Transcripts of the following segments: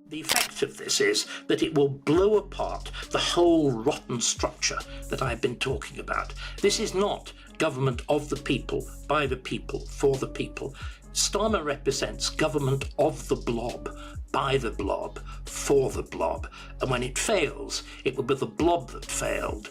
The effect of this is that it will blow apart the whole rotten structure that I've been talking about. This is not government of the people, by the people, for the people. Starmer represents government of the blob, by the blob, for the blob. And when it fails, it will be the blob that failed,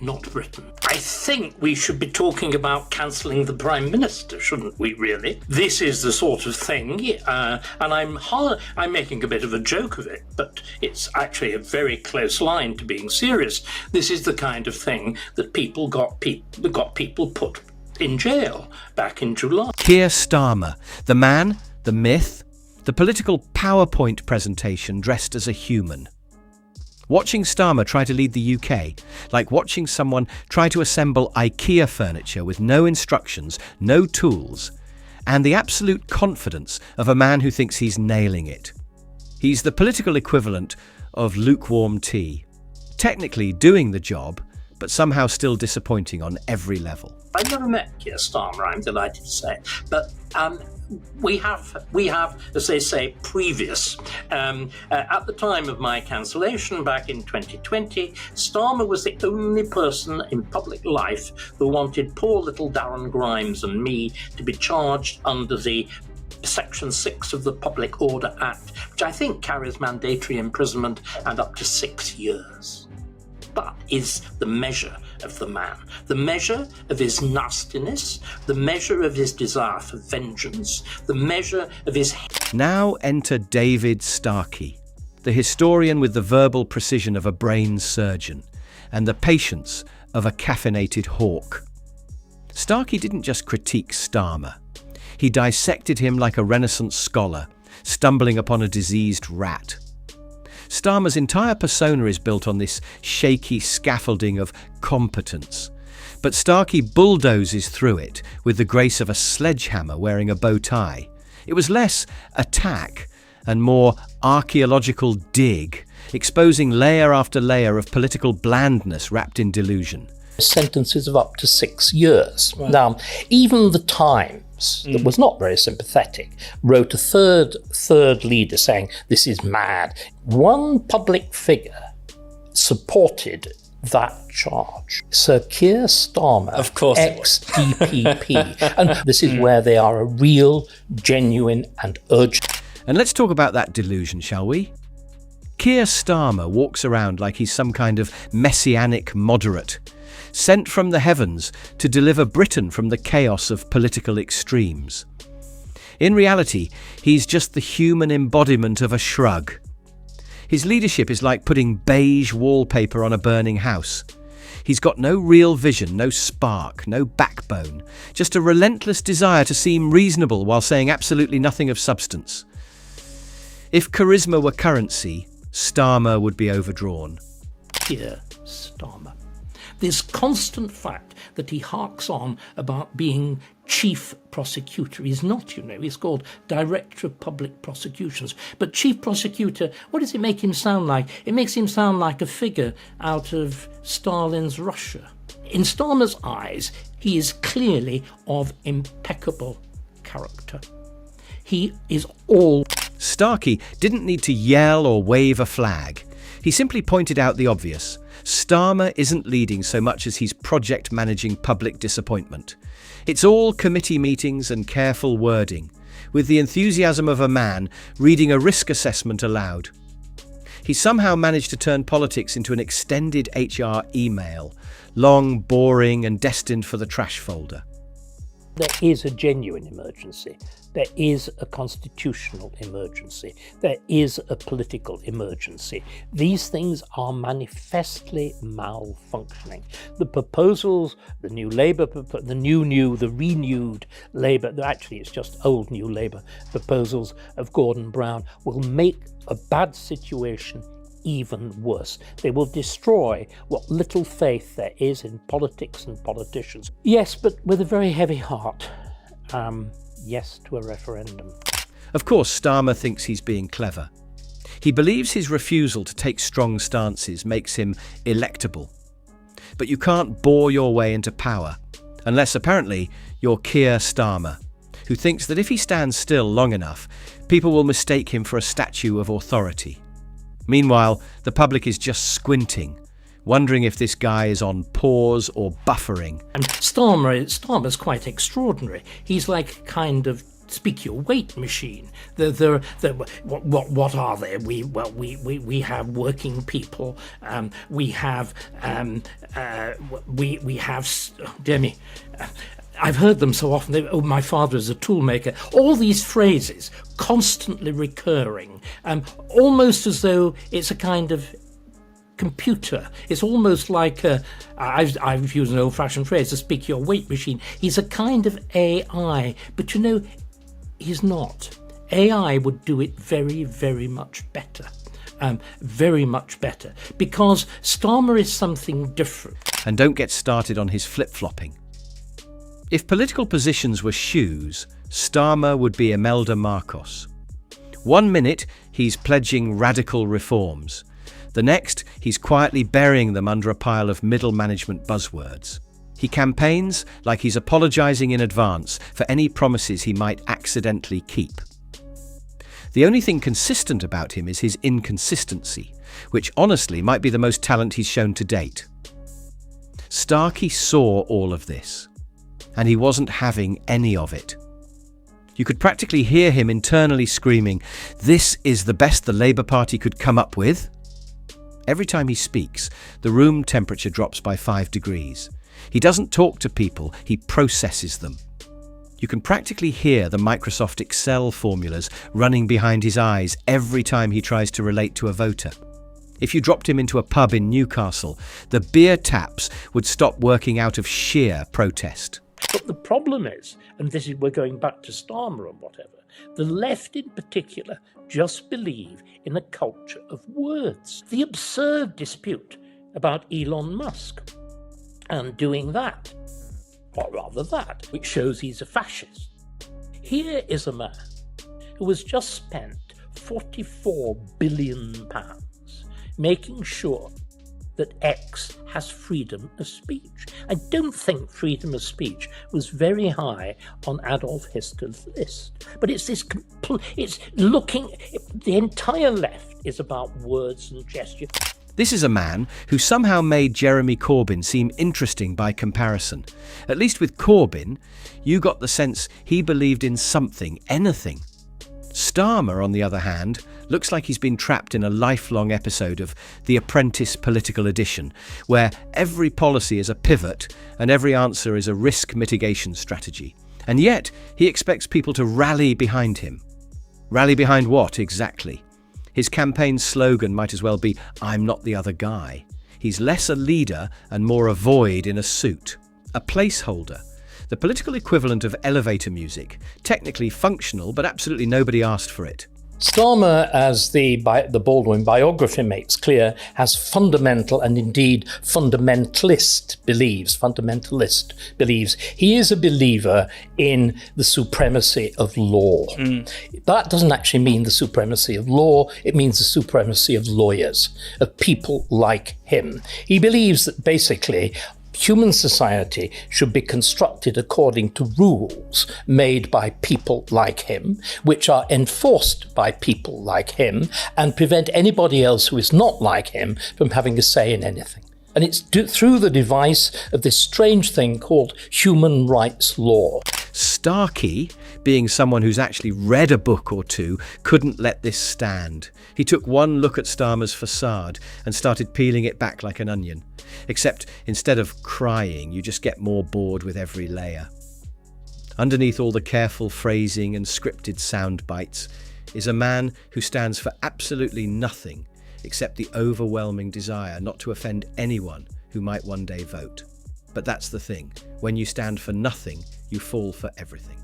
not Britain. I think we should be talking about cancelling the Prime Minister, shouldn't we, really? This is the sort of thing, and I'm making a bit of a joke of it, but it's actually a very close line to being serious. This is the kind of thing that got people put in jail back in July. Keir Starmer, the man, the myth, the political PowerPoint presentation dressed as a human. Watching Starmer try to lead the UK, like watching someone try to assemble IKEA furniture with no instructions, no tools, and the absolute confidence of a man who thinks he's nailing it. He's the political equivalent of lukewarm tea, technically doing the job, but somehow still disappointing on every level. I've never met Keir Starmer, I'm delighted to say, but we have, as they say, previous. At the time of my cancellation back in 2020, Starmer was the only person in public life who wanted poor little Darren Grimes and me to be charged under the Section 6 of the Public Order Act, which I think carries mandatory imprisonment and up to 6 years. But is the measure of the man, the measure of his nastiness, the measure of his desire for vengeance, the measure of his... Now enter David Starkey, the historian with the verbal precision of a brain surgeon and the patience of a caffeinated hawk. Starkey didn't just critique Starmer. He dissected him like a Renaissance scholar, stumbling upon a diseased rat. Starmer's entire persona is built on this shaky scaffolding of competence, but Starkey bulldozes through it with the grace of a sledgehammer wearing a bow tie. It was less attack and more archaeological dig, exposing layer after layer of political blandness wrapped in delusion. Sentences of up to 6 years. Right. Now, even the Times, that was not very sympathetic, wrote a third leader saying, this is mad. One public figure supported that charge. Sir Keir Starmer, of course, ex-DPP. And this is where they are a real, genuine and urgent. And let's talk about that delusion, shall we? Keir Starmer walks around like he's some kind of messianic moderate, sent from the heavens to deliver Britain from the chaos of political extremes. In reality, he's just the human embodiment of a shrug. His leadership is like putting beige wallpaper on a burning house. He's got no real vision, no spark, no backbone, just a relentless desire to seem reasonable while saying absolutely nothing of substance. If charisma were currency, Starmer would be overdrawn. Keir Starmer. This constant fact that he harks on about being chief prosecutor. He's not, he's called Director of Public Prosecutions. But chief prosecutor, what does it make him sound like? It makes him sound like a figure out of Stalin's Russia. In Starmer's eyes, he is clearly of impeccable character. He is all... Starkey didn't need to yell or wave a flag. He simply pointed out the obvious. Starmer isn't leading so much as he's project managing public disappointment. It's all committee meetings and careful wording, with the enthusiasm of a man reading a risk assessment aloud. He somehow managed to turn politics into an extended HR email, long, boring and destined for the trash folder. There is a genuine emergency. There is a constitutional emergency. There is a political emergency. These things are manifestly malfunctioning. The proposals, the new Labour, the renewed Labour, actually it's just old New Labour proposals of Gordon Brown will make a bad situation even worse. They will destroy what little faith there is in politics and politicians. Yes, but with a very heavy heart. Yes to a referendum. Of course, Starmer thinks he's being clever. He believes his refusal to take strong stances makes him electable. But you can't bore your way into power, unless apparently you're Keir Starmer, who thinks that if he stands still long enough, People will mistake him for a statue of authority. Meanwhile, the public is just squinting, wondering if this guy is on pause or buffering. And Starmer's quite extraordinary. He's like a kind of speak your weight machine. What are they? We have working people. We have dear me. I've heard them so often. My father is a toolmaker. All these phrases constantly recurring, almost as though it's a kind of computer. It's almost like I've used an old-fashioned phrase, a speak your weight machine. He's a kind of AI, but he's not. AI would do it very, very much better. Very much better, because Starmer is something different. And don't get started on his flip-flopping. If political positions were shoes, Starmer would be Imelda Marcos. 1 minute, he's pledging radical reforms. The next, he's quietly burying them under a pile of middle management buzzwords. He campaigns like he's apologising in advance for any promises he might accidentally keep. The only thing consistent about him is his inconsistency, which honestly might be the most talent he's shown to date. Starkey saw all of this, and he wasn't having any of it. You could practically hear him internally screaming, "This is the best the Labour Party could come up with." Every time he speaks, the room temperature drops by 5 degrees. He doesn't talk to people, he processes them. You can practically hear the Microsoft Excel formulas running behind his eyes every time he tries to relate to a voter. If you dropped him into a pub in Newcastle, the beer taps would stop working out of sheer protest. But the problem is, and we're going back to Starmer and whatever, the left in particular just believe in a culture of words. The absurd dispute about Elon Musk and doing that, or rather that, which shows he's a fascist. Here is a man who has just spent £44 billion making sure that X has freedom of speech. I don't think freedom of speech was very high on Adolf Hitler's list. But it's the entire left is about words and gesture. This is a man who somehow made Jeremy Corbyn seem interesting by comparison. At least with Corbyn, you got the sense he believed in something, anything. Starmer, on the other hand, looks like he's been trapped in a lifelong episode of The Apprentice Political Edition, where every policy is a pivot and every answer is a risk mitigation strategy. And yet, he expects people to rally behind him. Rally behind what, exactly? His campaign slogan might as well be, "I'm not the other guy." He's less a leader and more a void in a suit. A placeholder. The political equivalent of elevator music, technically functional, but absolutely nobody asked for it. Starmer, as the Baldwin biography makes clear, has fundamental and indeed fundamentalist beliefs. He is a believer in the supremacy of law. That doesn't actually mean the supremacy of law, it means the supremacy of lawyers, of people like him. He believes that basically human society should be constructed according to rules made by people like him, which are enforced by people like him, and prevent anybody else who is not like him from having a say in anything. And it's through the device of this strange thing called human rights law. Starkey, being someone who's actually read a book or two, couldn't let this stand. He took one look at Starmer's facade and started peeling it back like an onion. Except instead of crying, you just get more bored with every layer. Underneath all the careful phrasing and scripted sound bites is a man who stands for absolutely nothing except the overwhelming desire not to offend anyone who might one day vote. But that's the thing. When you stand for nothing, you fall for everything.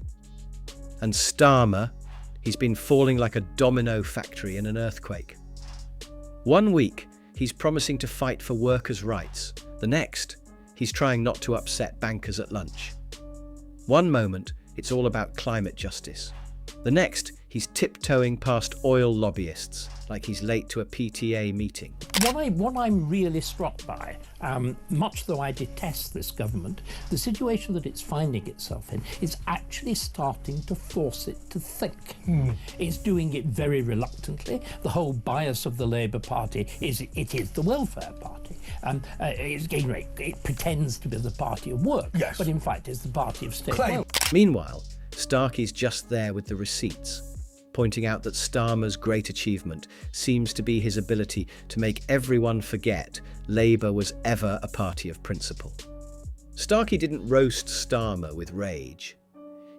And Starmer, he's been falling like a domino factory in an earthquake. 1 week, he's promising to fight for workers' rights. The next, he's trying not to upset bankers at lunch. One moment, it's all about climate justice. The next, he's tiptoeing past oil lobbyists, like he's late to a PTA meeting. What I'm really struck by, much though I detest this government, the situation that it's finding itself in is actually starting to force it to think. It's doing it very reluctantly. The whole bias of the Labour Party is it is the welfare party. It pretends to be the party of work, yes, but in fact is the party of state wealth. Meanwhile, Starkey's just there with the receipts, pointing out that Starmer's great achievement seems to be his ability to make everyone forget Labour was ever a party of principle. Starkey didn't roast Starmer with rage.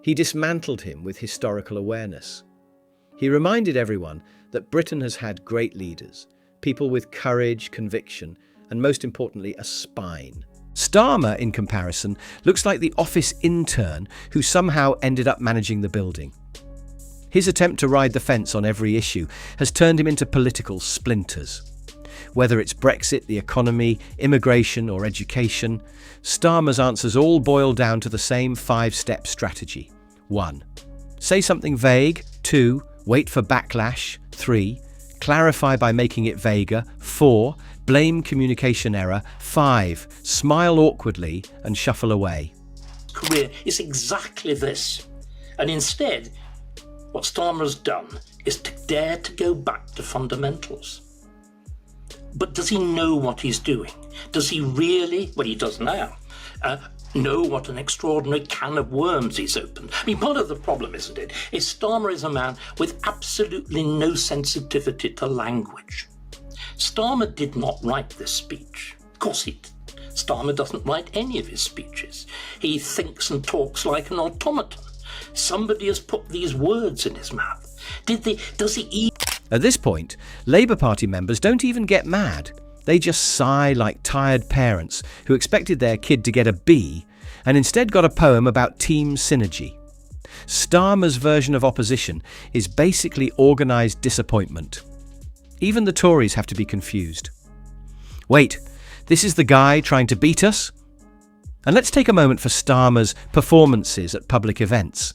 He dismantled him with historical awareness. He reminded everyone that Britain has had great leaders, people with courage, conviction, and most importantly, a spine. Starmer, in comparison, looks like the office intern who somehow ended up managing the building. His attempt to ride the fence on every issue has turned him into political splinters. Whether it's Brexit, the economy, immigration, or education, Starmer's answers all boil down to the same 5-step strategy. 1. Say something vague. 2. Wait for backlash. 3. Clarify by making it vaguer. 4. Blame communication error. 5. Smile awkwardly and shuffle away. Career is exactly this. And instead, what Starmer has done is to dare to go back to fundamentals. But does he know what he's doing? Does he really, well, he does now, know what an extraordinary can of worms he's opened? I mean, part of the problem, isn't it, is Starmer is a man with absolutely no sensitivity to language. Starmer did not write this speech. Of course he didn't. Starmer doesn't write any of his speeches. He thinks and talks like an automaton. Somebody has put these words in his mouth. Does he At this point, Labour Party members don't even get mad. They just sigh like tired parents who expected their kid to get a B and instead got a poem about team synergy. Starmer's version of opposition is basically organised disappointment. Even the Tories have to be confused. Wait, this is the guy trying to beat us? And let's take a moment for Starmer's performances at public events.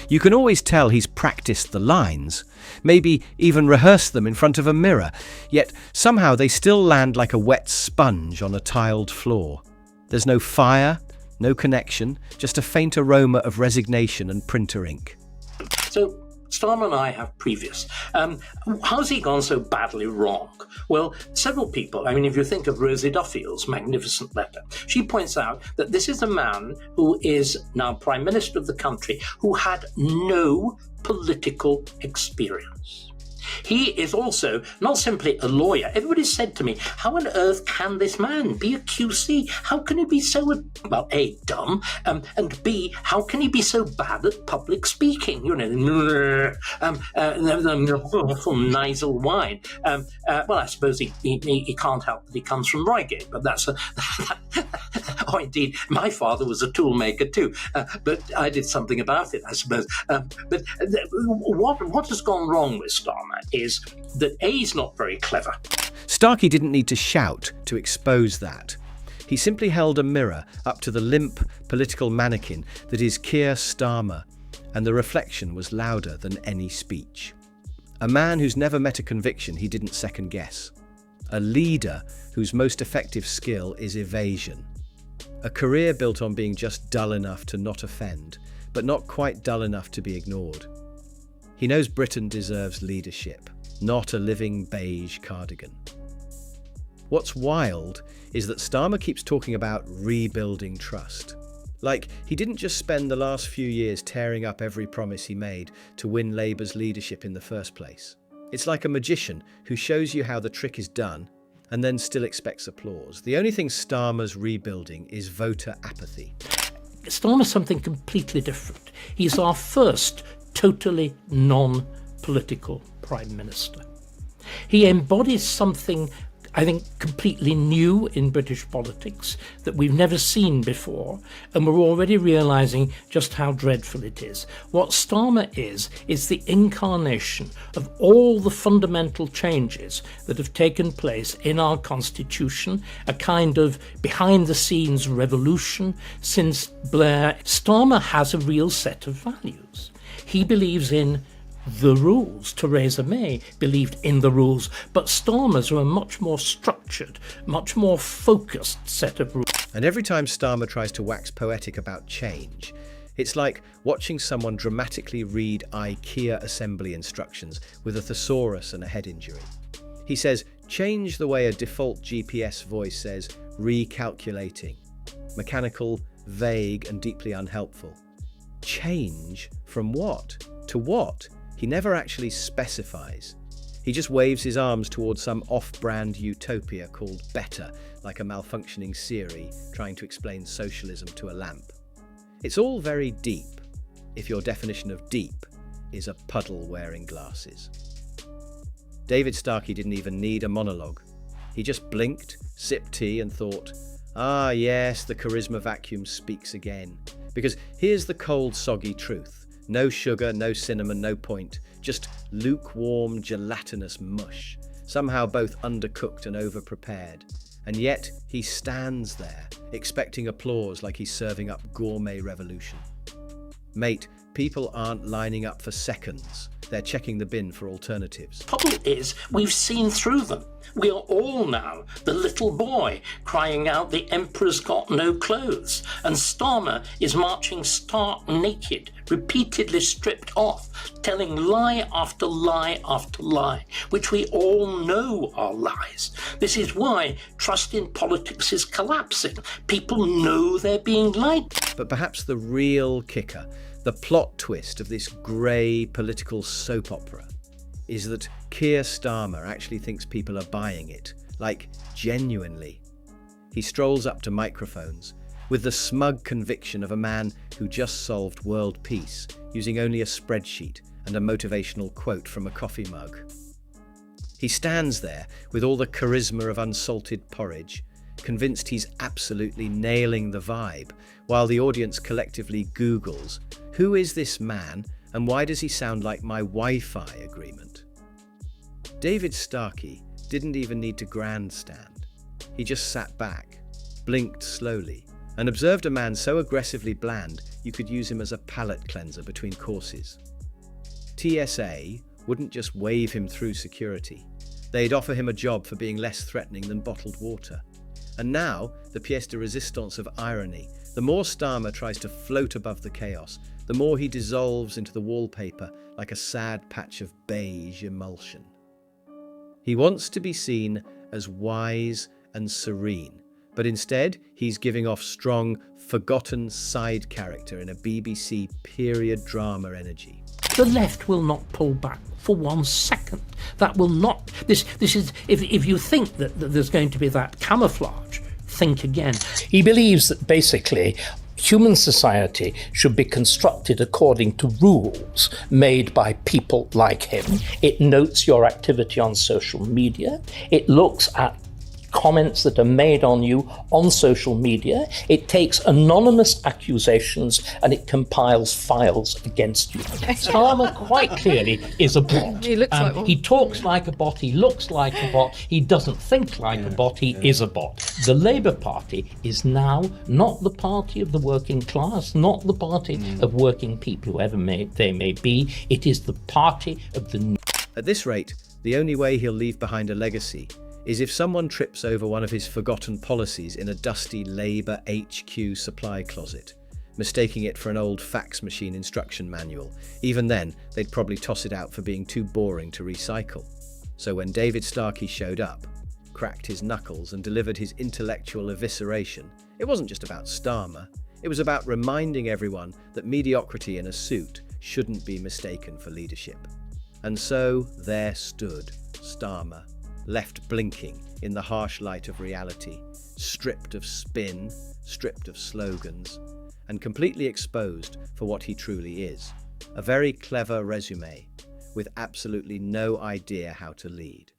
You can always tell he's practiced the lines, maybe even rehearsed them in front of a mirror, yet somehow they still land like a wet sponge on a tiled floor. There's no fire, no connection, just a faint aroma of resignation and printer ink. So Starmer and I have previous. How's he gone so badly wrong? Well, several people, I mean, if you think of Rosie Duffield's magnificent letter, she points out that this is a man who is now Prime Minister of the country who had no political experience. He is also not simply a lawyer. Everybody said to me, how on earth can this man be a QC? How can he be so, well, A, dumb, and B, how can he be so bad at public speaking? You know, from nasal whine. Well, I suppose he can't help that he comes from Reigate, but that's or indeed, my father was a tool maker too, but I did something about it, I suppose. But what has gone wrong with Starmer is that A, he's not very clever. Starkey didn't need to shout to expose that. He simply held a mirror up to the limp political mannequin that is Keir Starmer, and the reflection was louder than any speech. A man who's never met a conviction he didn't second guess. A leader whose most effective skill is evasion. A career built on being just dull enough to not offend, but not quite dull enough to be ignored. He knows Britain deserves leadership, not a living beige cardigan. What's wild is that Starmer keeps talking about rebuilding trust. Like, he didn't just spend the last few years tearing up every promise he made to win Labour's leadership in the first place. It's like a magician who shows you how the trick is done and then still expects applause. The only thing Starmer's rebuilding is voter apathy. Starmer's something completely different. He's our first totally non-political Prime Minister. He embodies something, I think, completely new in British politics that we've never seen before, and we're already realising just how dreadful it is. What Starmer is the incarnation of all the fundamental changes that have taken place in our constitution, a kind of behind-the-scenes revolution since Blair. Starmer has a real set of values. He believes in the rules. Theresa May believed in the rules, but Starmer's are a much more structured, much more focused set of rules. And every time Starmer tries to wax poetic about change, it's like watching someone dramatically read IKEA assembly instructions with a thesaurus and a head injury. He says, change the way a default GPS voice says, recalculating. Mechanical, vague, and deeply unhelpful. Change from what? To what? He never actually specifies. He just waves his arms towards some off-brand utopia called better, like a malfunctioning Siri trying to explain socialism to a lamp. It's all very deep, if your definition of deep is a puddle wearing glasses. David Starkey didn't even need a monologue. He just blinked, sipped tea and thought, ah yes, the charisma vacuum speaks again. Because here's the cold, soggy truth. No sugar, no cinnamon, no point. Just lukewarm, gelatinous mush. Somehow both undercooked and overprepared. And yet he stands there, expecting applause like he's serving up gourmet revolution. Mate, people aren't lining up for seconds. They're checking the bin for alternatives. The trouble is, we've seen through them. We are all now the little boy crying out, the emperor's got no clothes. And Starmer is marching stark naked, repeatedly stripped off, telling lie after lie after lie, which we all know are lies. This is why trust in politics is collapsing. People know they're being lied to. But perhaps the real kicker, the plot twist of this grey political soap opera, is that Keir Starmer actually thinks people are buying it, like genuinely. He strolls up to microphones with the smug conviction of a man who just solved world peace using only a spreadsheet and a motivational quote from a coffee mug. He stands there with all the charisma of unsalted porridge, convinced he's absolutely nailing the vibe, while the audience collectively Googles, who is this man and why does he sound like my Wi-Fi agreement? David Starkey didn't even need to grandstand. He just sat back, blinked slowly, and observed a man so aggressively bland you could use him as a palate cleanser between courses. TSA wouldn't just wave him through security. They'd offer him a job for being less threatening than bottled water. And now, the pièce de résistance of irony, the more Starmer tries to float above the chaos, the more he dissolves into the wallpaper like a sad patch of beige emulsion. He wants to be seen as wise and serene, but instead he's giving off strong, forgotten side character in a BBC period drama energy. The left will not pull back for 1 second. That will not. This is. If you think that there's going to be that camouflage, think again. He believes that basically human society should be constructed according to rules made by people like him. It notes your activity on social media. It looks at comments that are made on you on social media. It takes anonymous accusations and it compiles files against you. Starmer quite clearly is a bot. He looks like one. He talks like a bot, he looks like a bot, he doesn't think like a bot, he is a bot. The Labour Party is now not the party of the working class, not the party of working people, whoever they may be. It is the party of the... At this rate, the only way he'll leave behind a legacy is if someone trips over one of his forgotten policies in a dusty Labour HQ supply closet, mistaking it for an old fax machine instruction manual. Even then, they'd probably toss it out for being too boring to recycle. So when David Starkey showed up, cracked his knuckles and delivered his intellectual evisceration, it wasn't just about Starmer. It was about reminding everyone that mediocrity in a suit shouldn't be mistaken for leadership. And so there stood Starmer, left blinking in the harsh light of reality, stripped of spin, stripped of slogans, and completely exposed for what he truly is. A very clever resume, with absolutely no idea how to lead.